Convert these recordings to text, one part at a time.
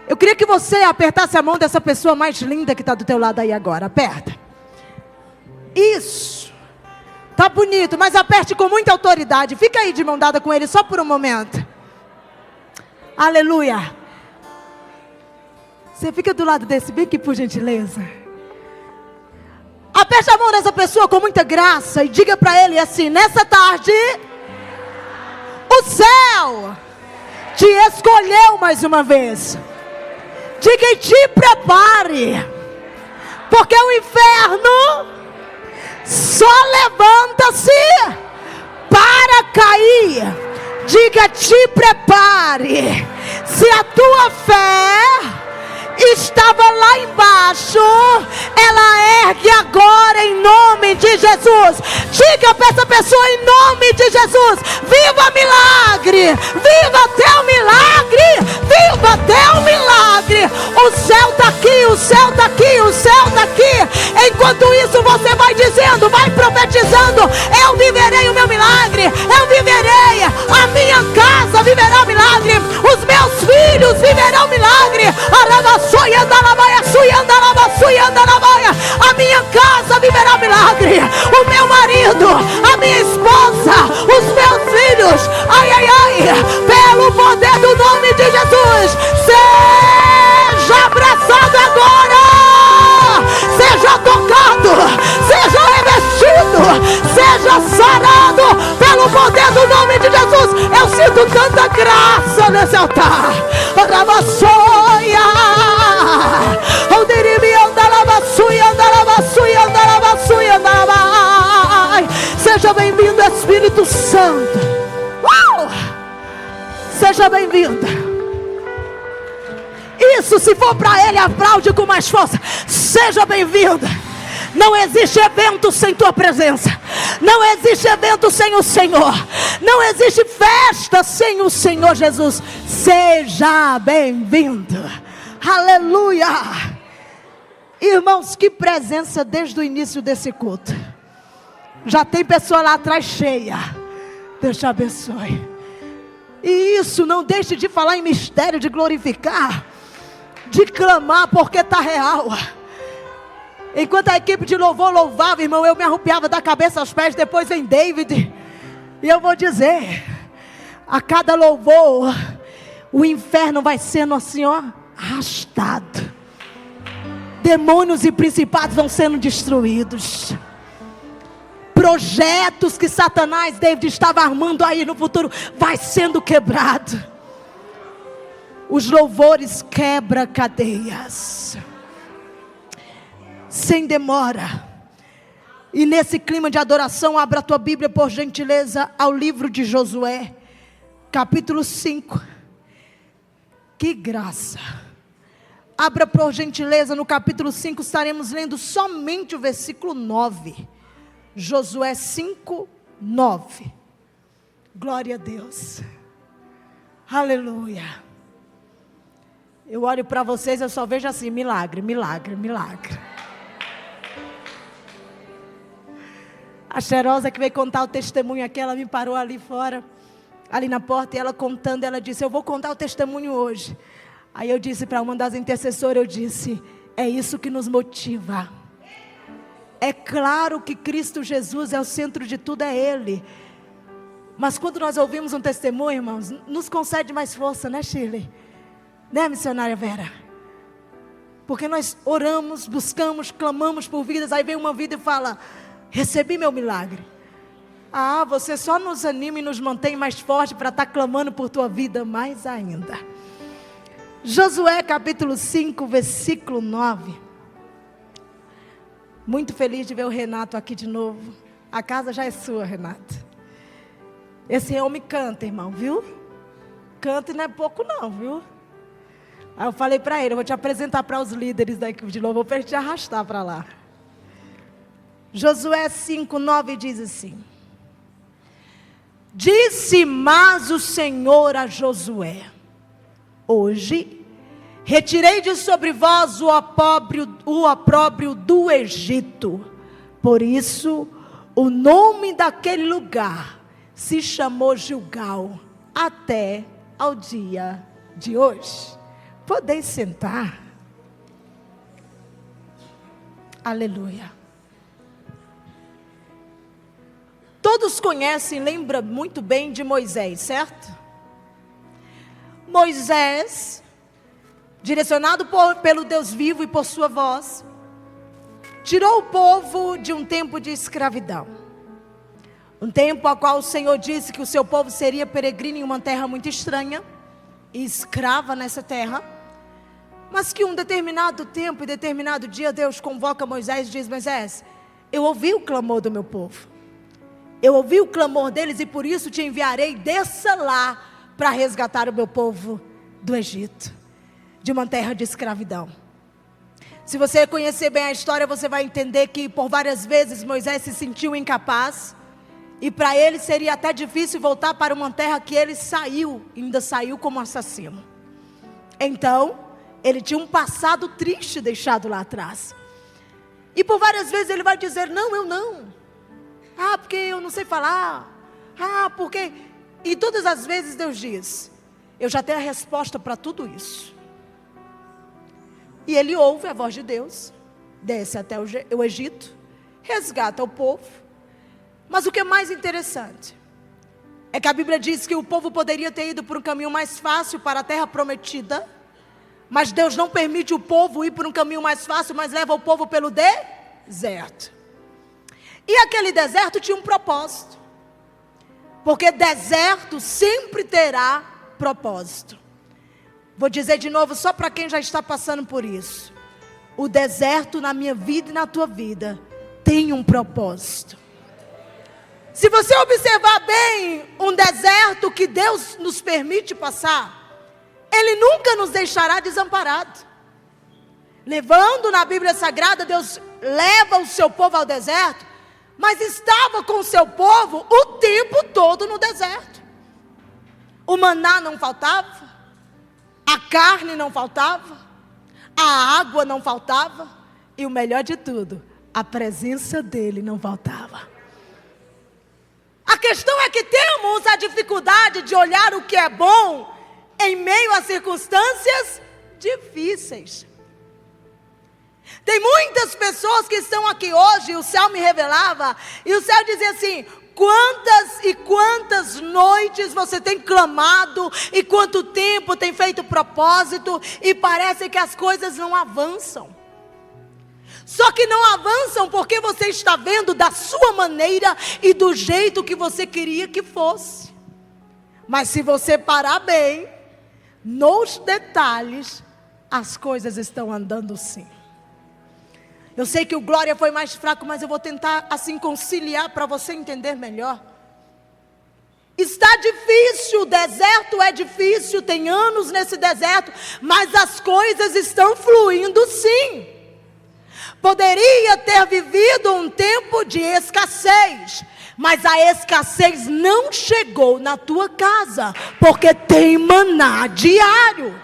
Eu queria que você apertasse a mão dessa pessoa mais linda que está do teu lado aí agora. Aperta. Isso. Tá bonito, mas aperte com muita autoridade. Fica aí de mão dada com ele só por um momento. Aleluia. Você fica do lado desse bem aqui, por gentileza. Aperte a mão dessa pessoa com muita graça e diga para ele assim: nessa tarde, o céu te escolheu mais uma vez. Diga e te prepare, porque o inferno só levanta-se para cair. Diga, te prepare. Se a tua fé estava lá embaixo, ela ergue agora em nome de Jesus. Diga para essa pessoa em nome de Jesus: viva milagre, viva teu milagre, viva teu milagre. O céu está aqui, o céu está aqui, o céu está aqui. Enquanto isso você vai dizendo, vai profetizando: eu viverei o meu milagre, eu viverei, a minha casa viverá o milagre, os meus filhos viverão o milagre. A minha casa viverá milagre, o meu marido, a minha esposa, os meus filhos. Ai, ai, ai, pelo poder do nome de Jesus, seja abraçado agora, seja tocado, seja revestido, seja sarado pelo poder do nome de Jesus. Eu sinto tanta graça nesse altar. Seja bem-vindo, Espírito Santo. Seja bem-vinda. Isso, se for para ele, aplaude com mais força. Seja bem-vinda. Não existe evento sem tua presença. Não existe evento sem o Senhor. Não existe festa sem o Senhor Jesus. Seja bem-vindo. Aleluia. Irmãos, que presença desde o início desse culto. Já tem pessoa lá atrás cheia. Deus te abençoe. E isso, não deixe de falar em mistério, de glorificar, de clamar, porque está real. Enquanto a equipe de louvor louvava, irmão, eu me arrupiava da cabeça aos pés. Depois vem David, e eu vou dizer, a cada louvor, o inferno vai sendo assim, ó, arrastado. Demônios e principados vão sendo destruídos. Projetos que Satanás, David, estava armando aí no futuro, vai sendo quebrado. Os louvores quebram cadeias. Sem demora. E nesse clima de adoração, abra a tua Bíblia, por gentileza, ao livro de Josué, capítulo 5. Que graça. Abra por gentileza no capítulo 5, estaremos lendo somente o versículo 9. Josué 5, 9. Glória a Deus. Aleluia. Eu olho para vocês, eu só vejo assim, milagre, milagre, milagre. A cheirosa que veio contar o testemunho aqui, ela me parou ali fora, ali na porta, e ela contando, ela disse: eu vou contar o testemunho hoje. Aí eu disse para uma das intercessoras, eu disse: é isso que nos motiva. É claro que Cristo Jesus é o centro de tudo, é Ele. Mas quando nós ouvimos um testemunho, irmãos, nos concede mais força, né, Shirley? Né, missionária Vera? Porque nós oramos, buscamos, clamamos por vidas, aí vem uma vida e fala: recebi meu milagre. Ah, você só nos anima e nos mantém mais forte para estar clamando por tua vida mais ainda. Josué capítulo 5, versículo 9. Muito feliz de ver o Renato aqui de novo. A casa já é sua, Renato. Esse homem canta, irmão, viu? Canta e não é pouco não, viu? Aí eu falei para ele: eu vou te apresentar para os líderes da equipe de louvor, para ele te arrastar para lá. Josué 5, 9 diz assim: disse mais o Senhor a Josué: hoje retirei de sobre vós o opróbrio do Egito. Por isso, o nome daquele lugar se chamou Gilgal, até ao dia de hoje. Podeis sentar. Aleluia. Todos conhecem, lembram muito bem de Moisés, certo? Moisés, direcionado pelo Deus vivo e por sua voz, tirou o povo de um tempo de escravidão. Um tempo ao qual o Senhor disse que o seu povo seria peregrino em uma terra muito estranha e escrava nessa terra. Mas que um determinado tempo e determinado dia Deus convoca Moisés e diz: Moisés, eu ouvi o clamor do meu povo. Eu ouvi o clamor deles e por isso te enviarei, desça lá para resgatar o meu povo do Egito, de uma terra de escravidão. Se você conhecer bem a história, você vai entender que por várias vezes Moisés se sentiu incapaz. E para ele seria até difícil voltar para uma terra que ele ainda saiu como assassino. Então, ele tinha um passado triste deixado lá atrás. E por várias vezes ele vai dizer: não, eu não. Ah, porque eu não sei falar. Ah, porque... E todas as vezes Deus diz: eu já tenho a resposta para tudo isso. E ele ouve a voz de Deus, desce até o Egito, resgata o povo. Mas o que é mais interessante é que a Bíblia diz que o povo poderia ter ido por um caminho mais fácil para a terra prometida, mas Deus não permite o povo ir por um caminho mais fácil, mas leva o povo pelo deserto. E aquele deserto tinha um propósito, porque deserto sempre terá propósito. Vou dizer de novo, só para quem já está passando por isso: o deserto na minha vida e na tua vida tem um propósito. Se você observar bem um deserto que Deus nos permite passar, Ele nunca nos deixará desamparados. Levando na Bíblia Sagrada, Deus leva o seu povo ao deserto, mas estava com o seu povo o tempo todo no deserto. O maná não faltava, a carne não faltava, a água não faltava, e o melhor de tudo, a presença dele não faltava. A questão é que temos a dificuldade de olhar o que é bom em meio a circunstâncias difíceis. Tem muitas pessoas que estão aqui hoje, o céu me revelava, e o céu dizia assim: quantas e quantas noites você tem clamado, e quanto tempo tem feito propósito, e parece que as coisas não avançam. Só que não avançam porque você está vendo da sua maneira e do jeito que você queria que fosse. Mas se você parar bem, nos detalhes, as coisas estão andando sim. Eu sei que o Glória foi mais fraco, mas eu vou tentar assim conciliar para você entender melhor. Está difícil, o deserto é difícil, tem anos nesse deserto, mas as coisas estão fluindo sim. Poderia ter vivido um tempo de escassez, mas a escassez não chegou na tua casa, porque tem maná diário.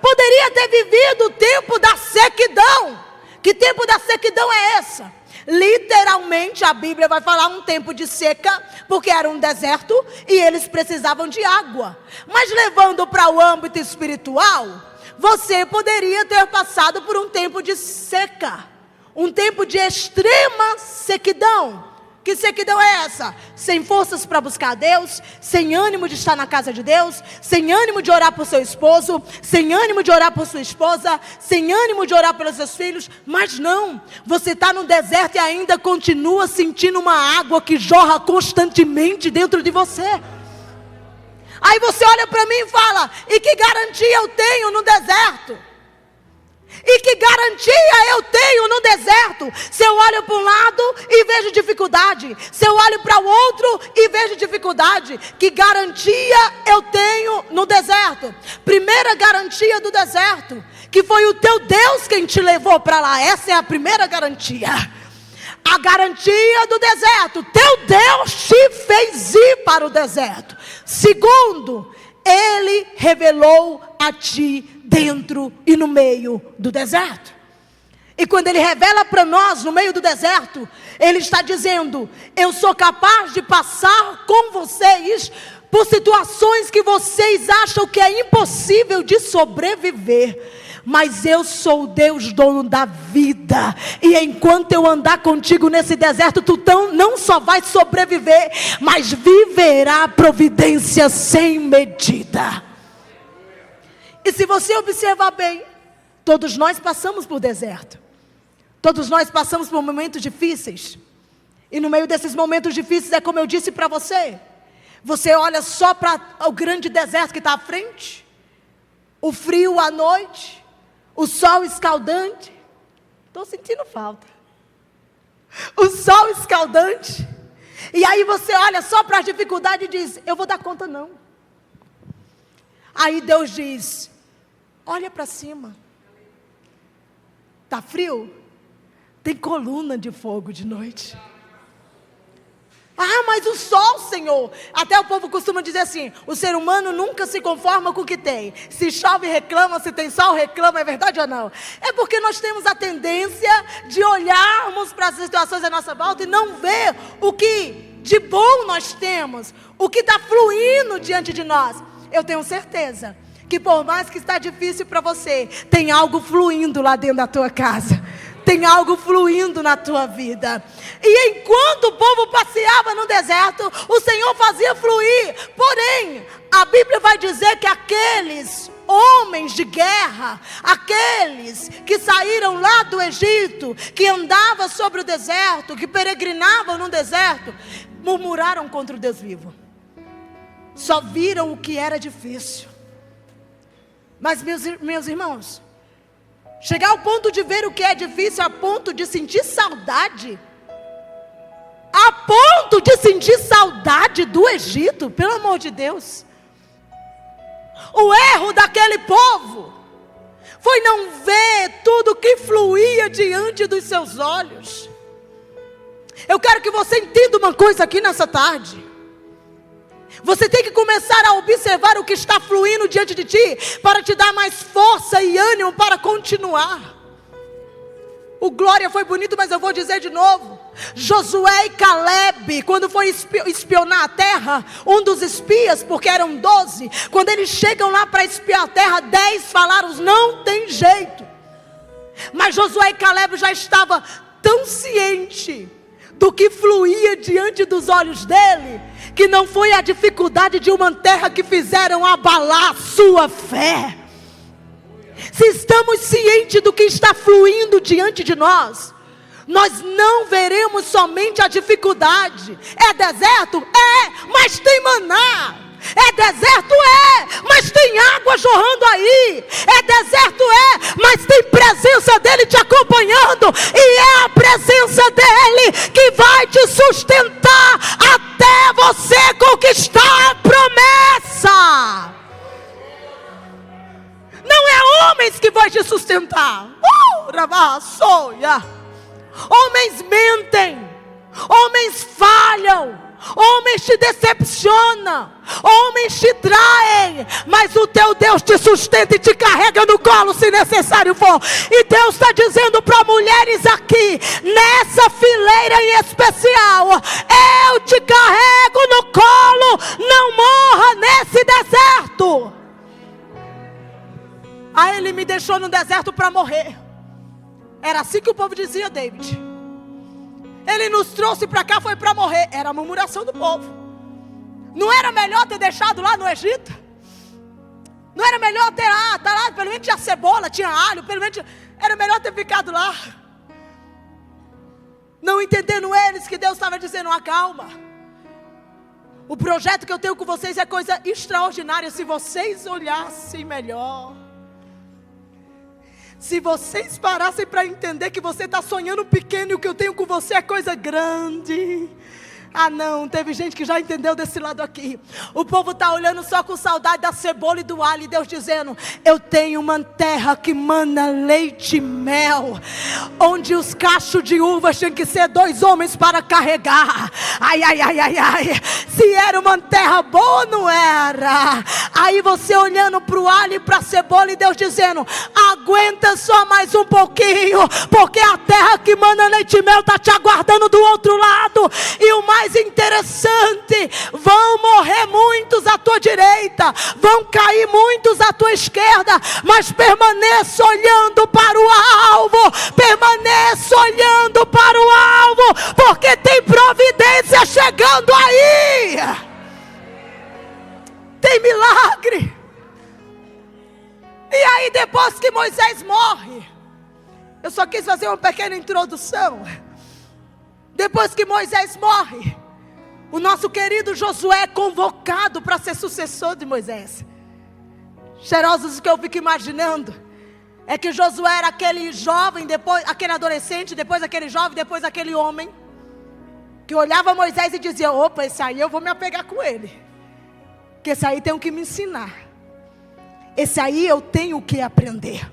Poderia ter vivido o tempo da sequidão. Que tempo da sequidão é essa? Literalmente a Bíblia vai falar um tempo de seca, porque era um deserto e eles precisavam de água. Mas levando para o âmbito espiritual, você poderia ter passado por um tempo de seca, um tempo de extrema sequidão. Que sequidão é essa? Sem forças para buscar a Deus, sem ânimo de estar na casa de Deus, sem ânimo de orar por seu esposo, sem ânimo de orar por sua esposa, sem ânimo de orar pelos seus filhos. Mas não, você está no deserto e ainda continua sentindo uma água que jorra constantemente dentro de você. Aí você olha para mim e fala: e que garantia eu tenho no deserto? E que garantia eu tenho no deserto? Se eu olho para um lado e vejo dificuldade, se eu olho para o outro e vejo dificuldade, que garantia eu tenho no deserto? Primeira garantia do deserto, que foi o teu Deus quem te levou para lá. Essa é a primeira garantia. A garantia do deserto: teu Deus te fez ir para o deserto. Segundo, Ele revelou a ti dentro e no meio do deserto. E quando Ele revela para nós no meio do deserto, Ele está dizendo: eu sou capaz de passar com vocês por situações que vocês acham que é impossível de sobreviver. Mas eu sou o Deus dono da vida, e enquanto eu andar contigo nesse deserto, tu não só vai sobreviver, mas viverá providência sem medida. E se você observar bem, todos nós passamos por deserto, todos nós passamos por momentos difíceis, e no meio desses momentos difíceis, é como eu disse para você, você olha só para o grande deserto que está à frente, o frio à noite, o sol escaldante. Estou sentindo falta. O sol escaldante. E aí você olha só para a dificuldade e diz: eu vou dar conta não. Aí Deus diz: olha para cima. Está frio? Tem coluna de fogo de noite. Ah, mas o sol, Senhor. Até o povo costuma dizer assim: o ser humano nunca se conforma com o que tem. Se chove, reclama. Se tem sol, reclama. É verdade ou não? É porque nós temos a tendência de olharmos para as situações à nossa volta e não ver o que de bom nós temos, o que está fluindo diante de nós. Eu tenho certeza que por mais que está difícil para você, tem algo fluindo lá dentro da tua casa. Tem algo fluindo na tua vida. E enquanto o povo passeava no deserto, o Senhor fazia fluir. Porém, a Bíblia vai dizer que aqueles homens de guerra, aqueles que saíram lá do Egito, que andavam sobre o deserto, que peregrinavam no deserto, murmuraram contra o Deus vivo. Só viram o que era difícil. Mas meus irmãos, chegar ao ponto de ver o que é difícil, a ponto de sentir saudade, a ponto de sentir saudade do Egito, pelo amor de Deus. O erro daquele povo foi não ver tudo que fluía diante dos seus olhos. Eu quero que você entenda uma coisa aqui nessa tarde. Você tem que começar a observar o que está fluindo diante de ti, para te dar mais força e ânimo para continuar. O glória foi bonito, mas eu vou dizer de novo. Josué e Caleb, quando foi espionar a terra, um dos espias, porque eram 12, quando eles chegam lá para espiar a terra, 10 falaram: não tem jeito. Mas Josué e Caleb já estavam tão cientes do que fluía diante dos olhos dele, que não foi a dificuldade de uma terra que fizeram abalar a sua fé. Se estamos cientes do que está fluindo diante de nós, nós não veremos somente a dificuldade. É deserto? É, mas tem maná. É deserto? É, mas tem água jorrando aí. É deserto? É, mas tem presença dele te acompanhando. E é a presença dele que vai te sustentar até você conquistar a promessa. Não é homens que vai te sustentar. Homens mentem, homens falham, homens te decepcionam, homens te traem, mas o teu Deus te sustenta e te carrega no colo se necessário for. E Deus está dizendo para mulheres aqui, nessa fileira em especial: eu te carrego no colo, não morra nesse deserto. Aí ele me deixou no deserto para morrer. Era assim que o povo dizia, David. Ele nos trouxe para cá, foi para morrer. Era a murmuração do povo. Não era melhor ter deixado lá no Egito? Não era melhor ter tá lá, pelo menos tinha cebola, tinha alho, pelo menos era melhor ter ficado lá. Não entendendo eles que Deus estava dizendo: acalma. O projeto que eu tenho com vocês é coisa extraordinária. Se vocês olhassem melhor, se vocês parassem para entender que você está sonhando pequeno e o que eu tenho com você é coisa grande. Ah não, teve gente que já entendeu desse lado aqui. O povo está olhando só com saudade da cebola e do alho. E Deus dizendo: eu tenho uma terra que mana leite e mel, onde os cachos de uvas tinham que ser 2 homens para carregar. Ai, ai, ai, ai, ai. Se era uma terra boa, não era. Aí você olhando para o alho e para a cebola, e Deus dizendo: aguenta só mais um pouquinho, porque a terra que mana leite e mel está te aguardando do outro lado. E o mais mais interessante, vão morrer muitos à tua direita, vão cair muitos à tua esquerda, mas permaneça olhando para o alvo, permaneça olhando para o alvo, porque tem providência chegando aí, tem milagre. E aí depois que Moisés morre, eu só quis fazer uma pequena introdução. Depois que Moisés morre, o nosso querido Josué é convocado para ser sucessor de Moisés. Cheirosos, o que eu fico imaginando é que Josué era aquele jovem, depois aquele adolescente, depois aquele jovem, depois aquele homem que olhava Moisés e dizia: opa, esse aí eu vou me apegar com ele, que esse aí tem o que me ensinar, esse aí eu tenho que aprender.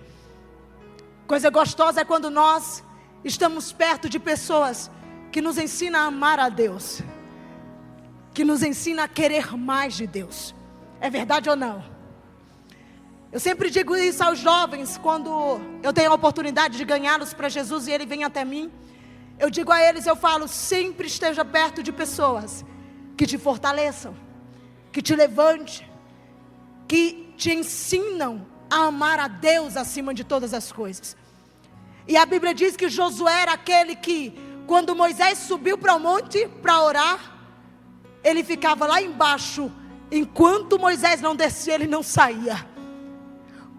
Coisa gostosa é quando nós estamos perto de pessoas que nos ensinam a amar a Deus, que nos ensinam a querer mais de Deus. É verdade ou não? Eu sempre digo isso aos jovens, quando eu tenho a oportunidade de ganhá-los para Jesus e ele vem até mim. Eu digo a eles, eu falo, sempre esteja perto de pessoas que te fortaleçam, que te levante, que te ensinam a amar a Deus acima de todas as coisas. E a Bíblia diz que Josué era aquele que, quando Moisés subiu para o monte para orar, ele ficava lá embaixo, enquanto Moisés não descia, ele não saía.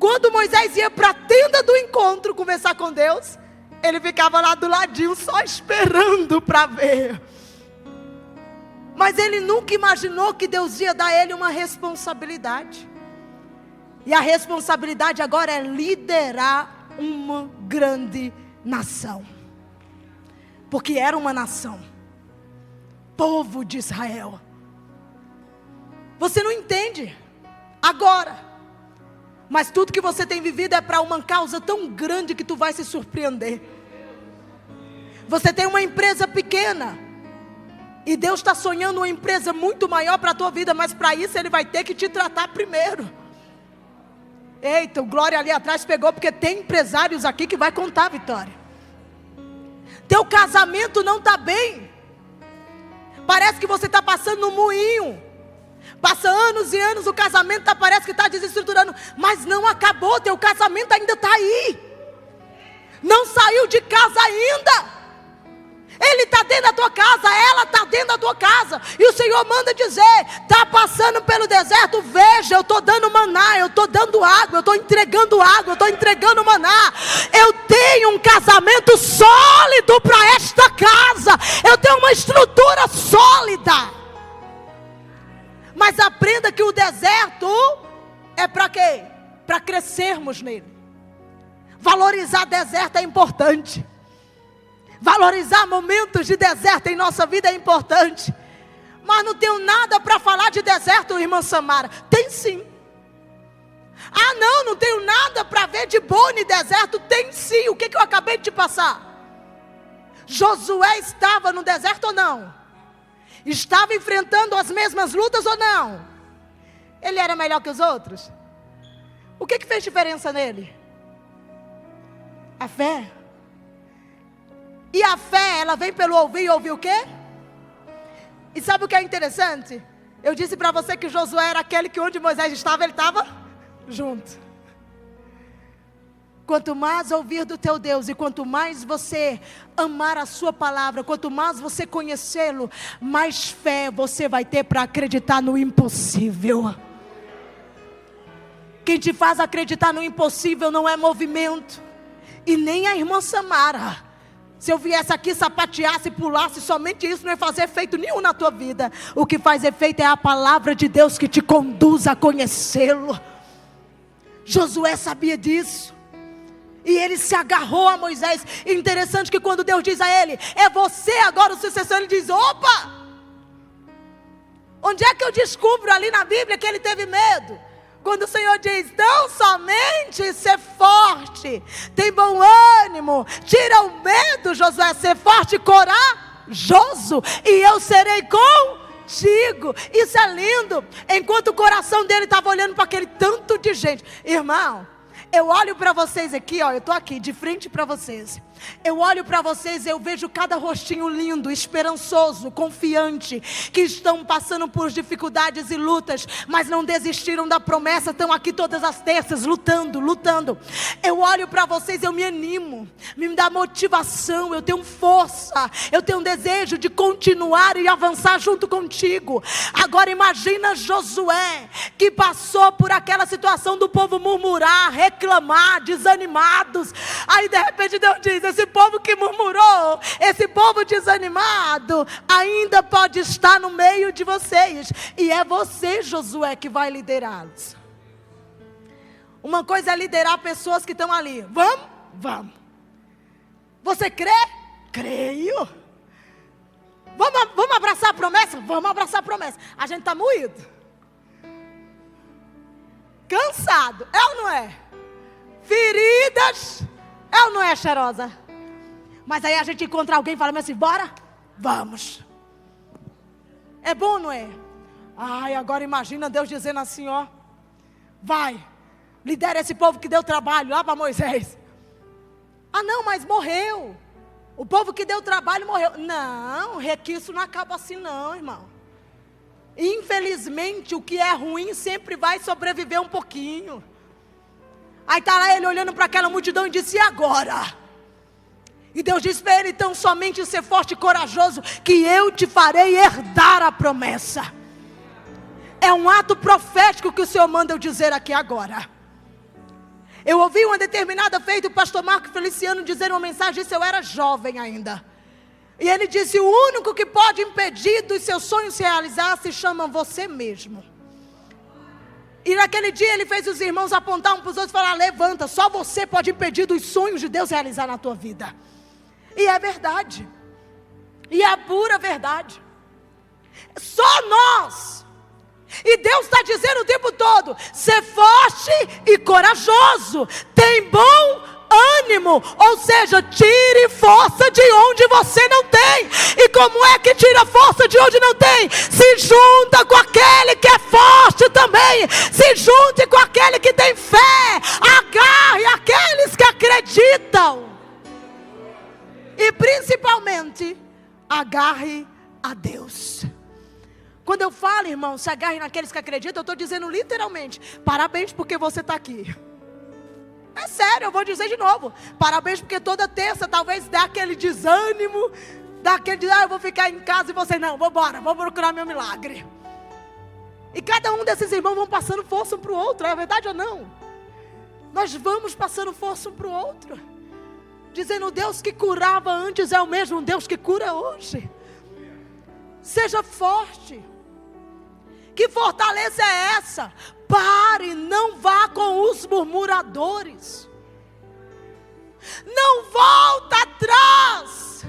Quando Moisés ia para a tenda do encontro conversar com Deus, ele ficava lá do ladinho só esperando para ver. Mas ele nunca imaginou que Deus ia dar a ele uma responsabilidade. E a responsabilidade agora é liderar uma grande nação. Porque era uma nação, povo de Israel. Você não entende agora, mas tudo que você tem vivido é para uma causa tão grande que tu vai se surpreender. Você tem uma empresa pequena e Deus está sonhando uma empresa muito maior para a tua vida, mas para isso Ele vai ter que te tratar primeiro. Eita, o Glória ali atrás pegou, porque tem empresários aqui que vai contar, Vitória. Teu casamento não está bem, parece que você está passando no moinho, passa anos e anos, o casamento parece que está desestruturando, mas não acabou, teu casamento ainda está aí, não saiu de casa ainda. Ele está dentro da tua casa, ela está dentro da tua casa, e o Senhor manda dizer: está passando pelo deserto, veja, eu estou dando maná, eu estou dando água, eu estou entregando água, eu estou entregando maná. Eu tenho um casamento sólido para esta casa, eu tenho uma estrutura sólida. Mas aprenda que o deserto é para quê? Para crescermos nele. Valorizar deserto é importante. Valorizar momentos de deserto em nossa vida é importante. Mas não tenho nada para falar de deserto, irmã Samara. Tem sim. Ah não, não tenho nada para ver de bom em deserto. Tem sim. O que eu acabei de te passar? Josué estava no deserto ou não? Estava enfrentando as mesmas lutas ou não? Ele era melhor que os outros? O que fez diferença nele? A fé. E a fé, ela vem pelo ouvir, e ouvir o quê? E sabe o que é interessante? Eu disse para você que Josué era aquele que onde Moisés estava, ele estava junto. Quanto mais ouvir do teu Deus, e quanto mais você amar a sua palavra, quanto mais você conhecê-lo, mais fé você vai ter para acreditar no impossível. Quem te faz acreditar no impossível não é movimento, e nem a irmã Samara. Se eu viesse aqui, sapateasse, pulasse, somente isso não ia fazer efeito nenhum na tua vida. O que faz efeito é a palavra de Deus que te conduz a conhecê-lo. Josué sabia disso, e ele se agarrou a Moisés. Interessante que quando Deus diz a ele: é você agora o sucessor, ele diz: opa! Onde é que eu descubro ali na Bíblia que ele teve medo? Quando o Senhor diz: não somente ser forte, tem bom ânimo, tira o medo, Josué, ser forte e corajoso, e eu serei contigo. Isso é lindo. Enquanto o coração dele estava olhando para aquele tanto de gente, irmão, Eu olho para vocês aqui, ó, eu estou aqui de frente para vocês. Eu olho para vocês e eu vejo cada rostinho lindo, esperançoso, confiante, que estão passando por dificuldades e lutas, mas não desistiram da promessa, estão aqui todas as terças, lutando. Eu olho para vocês, eu me animo, me dá motivação, eu tenho força, eu tenho um desejo de continuar e avançar junto contigo. Agora imagina Josué, que passou por aquela situação do povo murmurar, reclamar, desanimados. Aí de repente Deus diz: esse povo que murmurou, esse povo desanimado, ainda pode estar no meio de vocês. E é você, Josué, que vai liderá-los. Uma coisa é liderar pessoas que estão ali. Vamos. Você crê? Creio. Vamos abraçar a promessa? Vamos abraçar a promessa. A gente está moído, cansado, é ou não é? Feridas, é ou não é, cheirosa? Mas aí a gente encontra alguém e fala assim: bora? Vamos. É bom, não é? Ai, agora imagina Deus dizendo assim, ó: vai, lidera esse povo que deu trabalho lá para Moisés. Ah não, mas morreu. O povo que deu trabalho morreu. Não, requisito não acaba assim não, irmão. Infelizmente o que é ruim sempre vai sobreviver um pouquinho. Aí está lá ele olhando para aquela multidão e disse: e agora? E Deus disse para ele: então somente ser forte e corajoso, que eu te farei herdar a promessa. É um ato profético que o Senhor manda eu dizer aqui agora. Eu ouvi uma determinada feita o pastor Marco Feliciano dizer uma mensagem, isso eu era jovem ainda. E ele disse: o único que pode impedir dos seus sonhos se realizar se chama você mesmo. E naquele dia ele fez os irmãos apontar um para os outros e falar: levanta, só você pode impedir dos sonhos de Deus realizar na tua vida. E é verdade. E é a pura verdade. Só nós. E Deus está dizendo o tempo todo: ser forte e corajoso, tem bom ânimo, ou seja, tire força de onde você não tem. E como é que tira força de onde não tem? Se junta com aquele que é forte também, se junte com aquele que tem fé, agarre aqueles que acreditam, e principalmente agarre a Deus. Quando eu falo, irmão, se agarre naqueles que acreditam, eu estou dizendo literalmente: parabéns porque você está aqui. É sério, eu vou dizer de novo: parabéns porque toda terça talvez dá aquele desânimo, dá aquele eu vou ficar em casa, e você: não, vou embora, vou procurar meu milagre. E cada um desses irmãos vão passando força um para o outro, é verdade ou não? Nós vamos passando força um para o outro, dizendo: o Deus que curava antes é o mesmo Deus que cura hoje. Seja forte. Que fortaleza é essa? Pare, não vá com os murmuradores. Não volta atrás.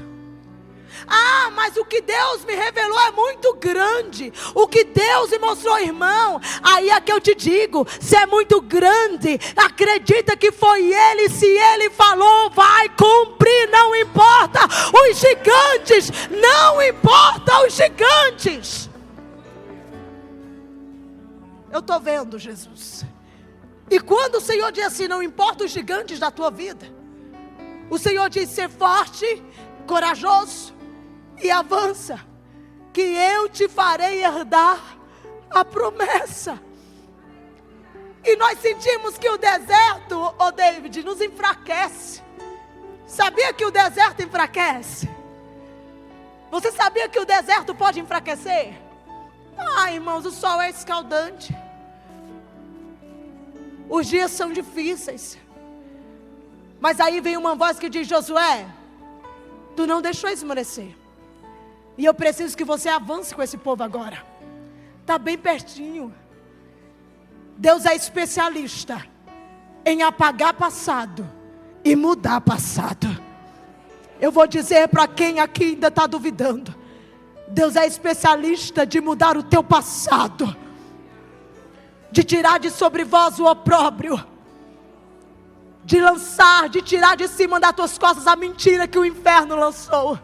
Ah, mas o que Deus me revelou é muito grande. O que Deus me mostrou, irmão, aí é que eu te digo: se é muito grande, acredita que foi Ele. Se Ele falou, vai cumprir, não importa os gigantes. Não importa os gigantes. Eu estou vendo Jesus. E quando o Senhor diz assim: não importa os gigantes da tua vida, o Senhor diz: ser forte, corajoso e avança, que eu te farei herdar a promessa. E nós sentimos que o deserto, oh David, nos enfraquece. Sabia que o deserto enfraquece? Você sabia que o deserto pode enfraquecer? Ah, irmãos, o sol é escaldante, os dias são difíceis, mas aí vem uma voz que diz: Josué, tu não deixou esmorecer, e eu preciso que você avance com esse povo agora. Está bem pertinho. Deus é especialista em apagar passado e mudar passado. Eu vou dizer para quem aqui ainda está duvidando: Deus é especialista de mudar o teu passado, de tirar de sobre vós o opróbrio, de lançar, de tirar de cima das tuas costas a mentira que o inferno lançou.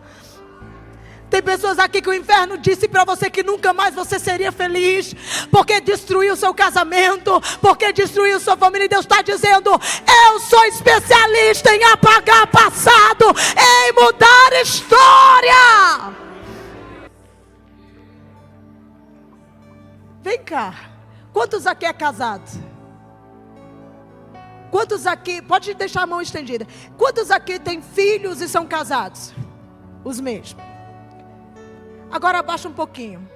Tem pessoas aqui que o inferno disse para você que nunca mais você seria feliz, porque destruiu seu casamento, porque destruiu sua família. E Deus está dizendo: eu sou especialista em apagar passado, em mudar história. Vem cá, quantos aqui é casado? Quantos aqui, pode deixar a mão estendida, quantos aqui têm filhos e são casados? Os mesmos. Agora abaixa um pouquinho.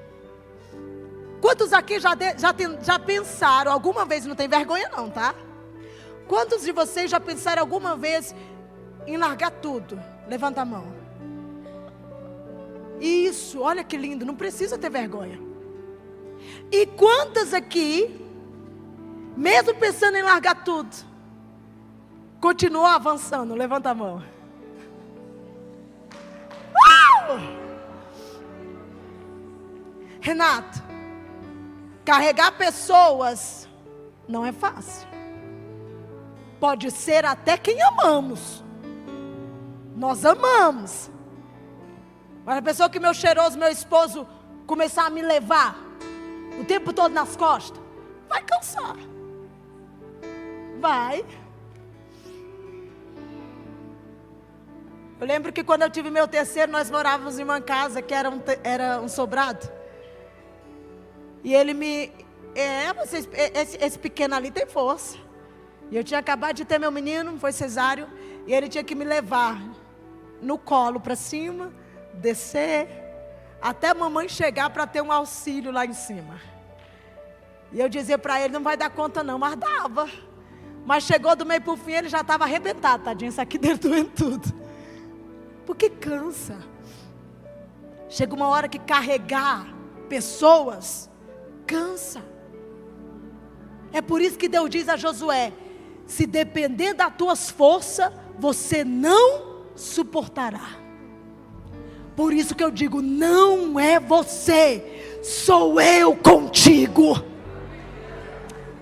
Quantos aqui já pensaram alguma vez, não tem vergonha não, tá? Quantos de vocês já pensaram alguma vez em largar tudo? Levanta a mão. Isso, olha que lindo, não precisa ter vergonha. E quantas aqui, mesmo pensando em largar tudo, continuou avançando? Levanta a mão. Renato, carregar pessoas não é fácil. Pode ser até quem amamos. Nós amamos. Mas a pessoa que meu cheiroso, meu esposo, começar a me levar o tempo todo nas costas, vai cansar. Vai. Eu lembro que quando eu tive meu terceiro, nós morávamos em uma casa que era um sobrado. E ele me... esse pequeno ali tem força. E eu tinha acabado de ter meu menino, foi cesáreo. E ele tinha que me levar no colo para cima, descer, até a mamãe chegar para ter um auxílio lá em cima. E eu dizia para ele: não vai dar conta não, mas dava. Mas chegou do meio para o fim, ele já estava arrebentado, tadinho, isso aqui dentro doendo tudo. Porque cansa. Chega uma hora que carregar pessoas cansa. É por isso que Deus diz a Josué: se depender das tuas forças, você não suportará. Por isso que eu digo: não é você, sou eu contigo.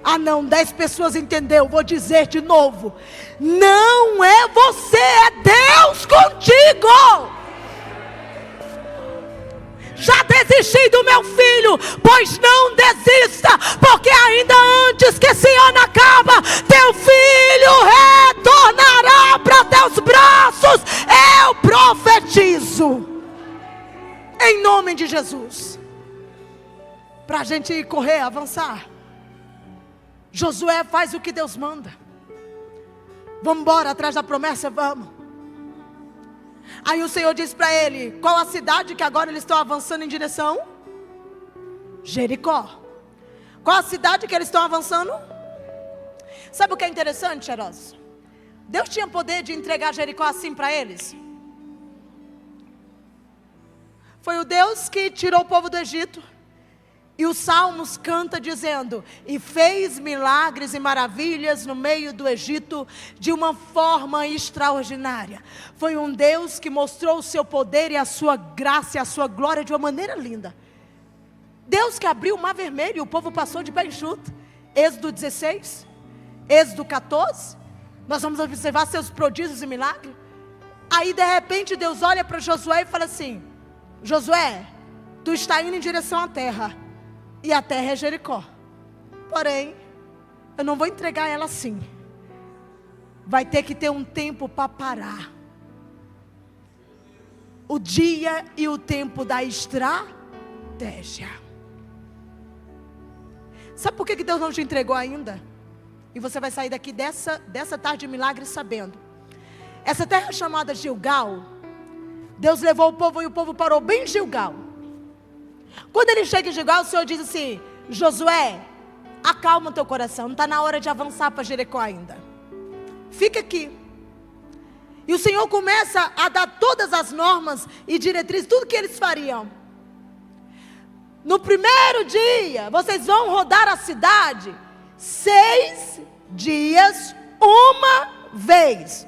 Ah não, 10 pessoas entendeu, vou dizer de novo: não é você, é Deus contigo. Já desisti do meu filho, pois não desista, porque ainda antes que esse ano acaba, teu filho retornará para teus braços. Eu profetizo, em nome de Jesus, para a gente correr, avançar. Josué faz o que Deus manda. Vamos embora atrás da promessa, vamos. Aí o Senhor diz para ele: qual a cidade que agora eles estão avançando em direção? Jericó. Qual a cidade que eles estão avançando? Sabe o que é interessante, cheirosos? Deus tinha poder de entregar Jericó assim para eles. Foi o Deus que tirou o povo do Egito. E os Salmos canta dizendo: e fez milagres e maravilhas no meio do Egito de uma forma extraordinária. Foi um Deus que mostrou o seu poder e a sua graça e a sua glória de uma maneira linda. Deus que abriu o mar vermelho e o povo passou de pé enxuto. Êxodo 16, Êxodo 14. Nós vamos observar seus prodígios e milagres. Aí de repente Deus olha para Josué e fala assim: Josué, tu está indo em direção à terra. E a terra é Jericó. Porém, eu não vou entregar ela assim. Vai ter que ter um tempo para parar. O dia e o tempo da estratégia. Sabe por que Deus não te entregou ainda? E você vai sair daqui dessa tarde de milagres sabendo. Essa terra chamada Gilgal, Deus levou o povo e o povo parou bem em Gilgal. Quando ele chega em Gilgal, o Senhor diz assim: Josué, acalma o teu coração, não está na hora de avançar para Jericó ainda. Fica aqui. E o Senhor começa a dar todas as normas e diretrizes, tudo que eles fariam. No primeiro dia, vocês vão rodar a cidade 6 dias, uma vez.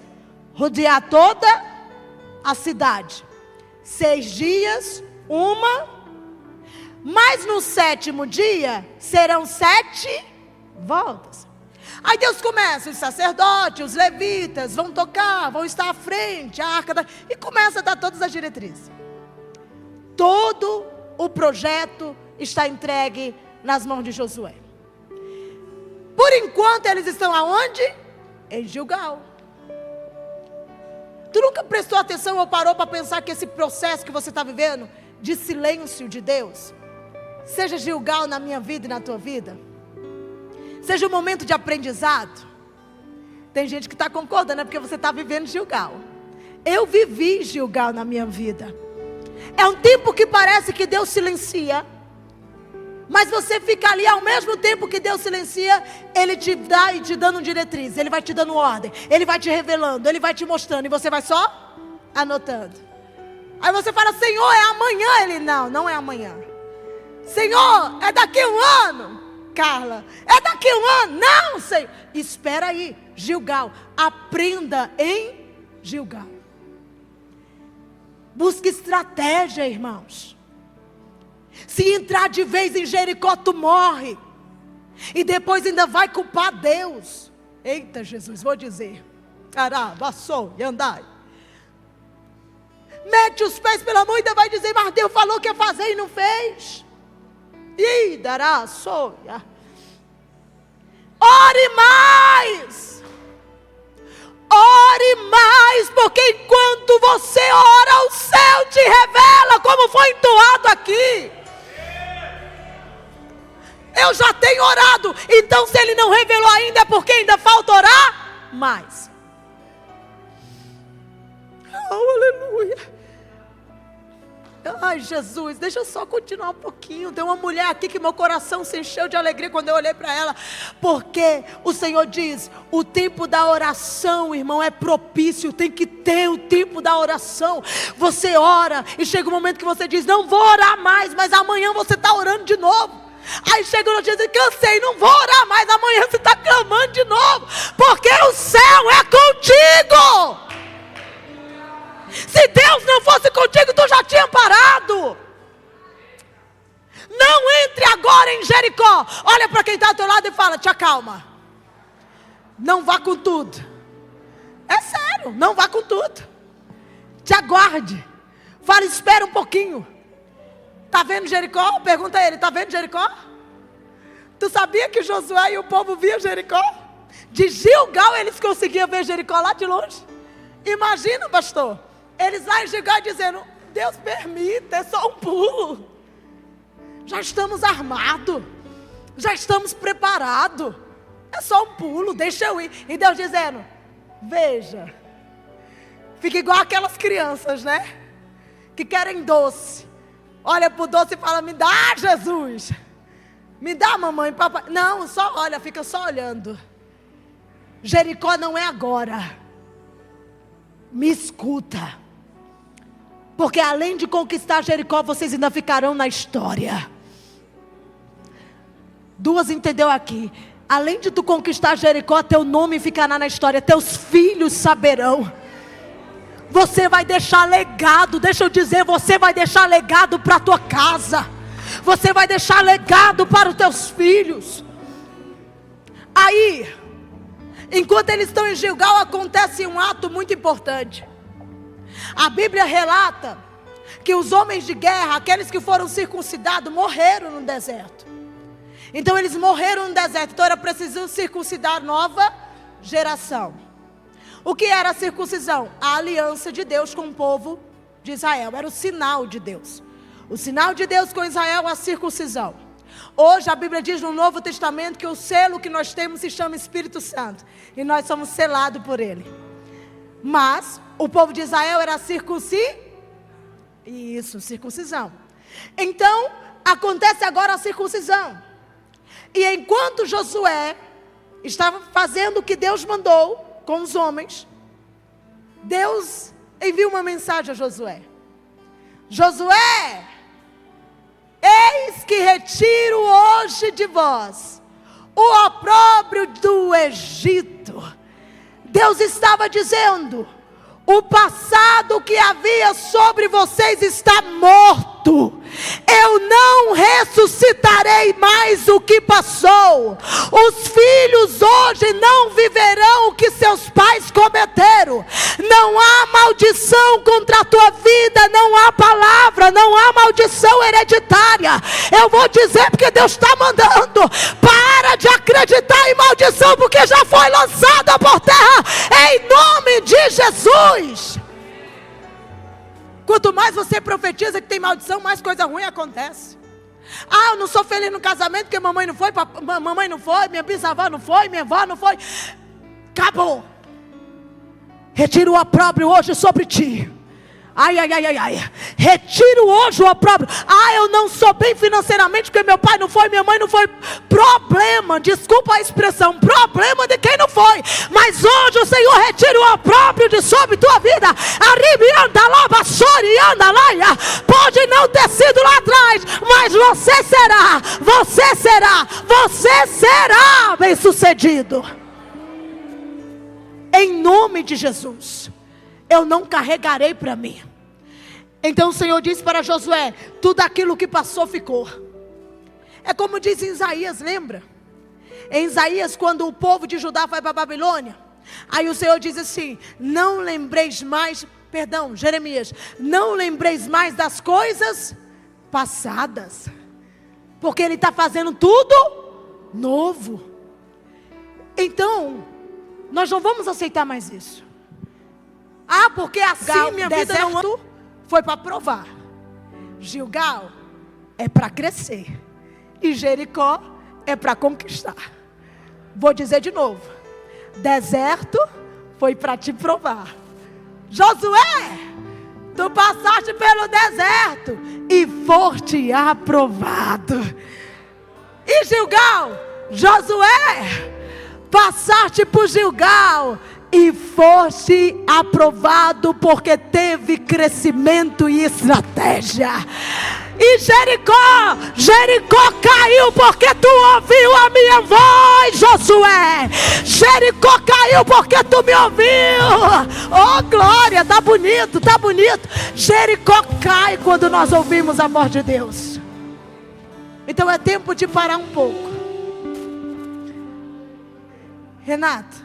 Rodear toda a cidade. 6 dias, uma. Mas no 7º dia, serão 7 voltas. Aí Deus começa, os sacerdotes, os levitas, vão tocar, vão estar à frente, a arca e começa a dar todas as diretrizes. todo o projeto está entregue nas mãos de Josué. Por enquanto eles estão aonde? Em Gilgal. Tu nunca prestou atenção ou parou para pensar que esse processo que você está vivendo, de silêncio de Deus, seja Gilgal na minha vida e na tua vida? Seja um momento de aprendizado? Tem gente que está concordando, é porque você está vivendo Gilgal. Eu vivi Gilgal na minha vida. É um tempo que parece que Deus silencia, mas você fica ali ao mesmo tempo que Deus silencia, Ele te dá e te dando diretriz, Ele vai te dando ordem, Ele vai te revelando, Ele vai te mostrando, e você vai só anotando. Aí você fala: Senhor, é amanhã. Ele: não é amanhã. Senhor, é daqui um ano. Carla: é daqui um ano. Não, Senhor. Espera aí. Gilgal, aprenda em Gilgal. Busque estratégia, irmãos. Se entrar de vez em Jericó, tu morre. E depois ainda vai culpar Deus. Eita Jesus, vou dizer. Arabaçou e andai. Mete os pés pela mão e ainda vai dizer: mas Deus falou que ia fazer e não fez. Ih, dará, soia. Ore mais. Ore mais, porque enquanto você ora, o céu te revela, como foi entoado aqui. Eu já tenho orado, então se Ele não revelou ainda, é porque ainda falta orar mais. Oh, aleluia. Ai, Jesus, deixa eu só continuar um pouquinho. Tem uma mulher aqui que meu coração se encheu de alegria quando eu olhei para ela, porque o Senhor diz: o tempo da oração, irmão, é propício. Tem que ter o tempo da oração. Você ora e chega um momento que você diz: não vou orar mais, mas amanhã você está orando de novo. Aí chega no dia e diz: cansei, não vou orar mais. Amanhã você está clamando de novo, porque o céu é contigo. Se Deus não fosse contigo, tu já tinha parado. Não entre agora em Jericó. Olha para quem está ao teu lado e fala: te acalma. Não vá com tudo. É sério, não vá com tudo. Te aguarde. Fala: espera um pouquinho. Está vendo Jericó? Pergunta a ele: está vendo Jericó? Tu sabia que Josué e o povo via Jericó? De Gilgal eles conseguiam ver Jericó lá de longe. Imagina, pastor, eles lá em Gilgal dizendo: Deus permita, é só um pulo. Já estamos armados, já estamos preparados. É só um pulo, deixa eu ir. E Deus dizendo: veja. Fica igual aquelas crianças, né? Que querem doce. Olha pro doce e fala: me dá, Jesus. Me dá, mamãe, papai. Não, só olha, fica só olhando. Jericó não é agora. Me escuta. Porque além de conquistar Jericó, vocês ainda ficarão na história. Duas entendeu aqui. Além de tu conquistar Jericó, teu nome ficará na história. Teus filhos saberão. Você vai deixar legado. Deixa eu dizer, você vai deixar legado para a tua casa. Você vai deixar legado para os teus filhos. Aí, enquanto eles estão em Gilgal, acontece um ato muito importante. A Bíblia relata que os homens de guerra, aqueles que foram circuncidados, morreram no deserto. Então eles morreram no deserto. Então era preciso circuncidar nova geração. O que era a circuncisão? A aliança de Deus com o povo de Israel. Era o sinal de Deus. O sinal de Deus com Israel é a circuncisão. Hoje a Bíblia diz no Novo Testamento que o selo que nós temos se chama Espírito Santo. E nós somos selados por Ele. Mas o povo de Israel era circuncisão. Então acontece agora a circuncisão. E enquanto Josué estava fazendo o que Deus mandou com os homens, Deus envia uma mensagem a Josué: Josué, eis que retiro hoje de vós o opróbrio do Egito. Deus estava dizendo: o passado que havia sobre vocês está morto. Eu não ressuscitarei mais o que passou. Os filhos hoje não viverão o que seus pais cometeram. Não há maldição contra a tua vida vida não há palavra, não há maldição hereditária. Eu vou dizer porque Deus está mandando. Para de acreditar em maldição, porque já foi lançada por terra, em nome de Jesus. Quanto mais você profetiza que tem maldição, mais coisa ruim acontece. Eu não sou feliz no casamento porque mamãe não foi, minha bisavó não foi, minha avó não foi. Acabou. Retira o opróbrio hoje sobre ti. Ai. Retiro hoje o opróbrio. Eu não sou bem financeiramente porque meu pai não foi, minha mãe não foi. Problema, desculpa a expressão, problema de quem não foi. Mas hoje o Senhor retira o opróbrio de sobre tua vida. Pode não ter sido lá atrás, mas você será bem sucedido. Em nome de Jesus. Eu não carregarei para mim. Então o Senhor disse para Josué: tudo aquilo que passou ficou. É como diz em Isaías, lembra? Em Isaías, quando o povo de Judá vai para a Babilônia, aí o Senhor diz assim: não lembreis mais, Jeremias, não lembreis mais das coisas passadas, porque Ele está fazendo tudo novo. Então, nós não vamos aceitar mais isso. Porque assim minha vida não foi para provar. Gilgal é para crescer. E Jericó é para conquistar. Vou dizer de novo. Deserto foi para te provar. Josué, tu passaste pelo deserto e foste aprovado. E Gilgal, Josué, passaste por Gilgal e foste aprovado porque teve crescimento e estratégia. E Jericó caiu porque tu ouviu a minha voz, Josué. Jericó caiu porque tu me ouviu. Oh glória, tá bonito. Jericó cai quando nós ouvimos a voz de Deus. Então é tempo de parar um pouco. Renato,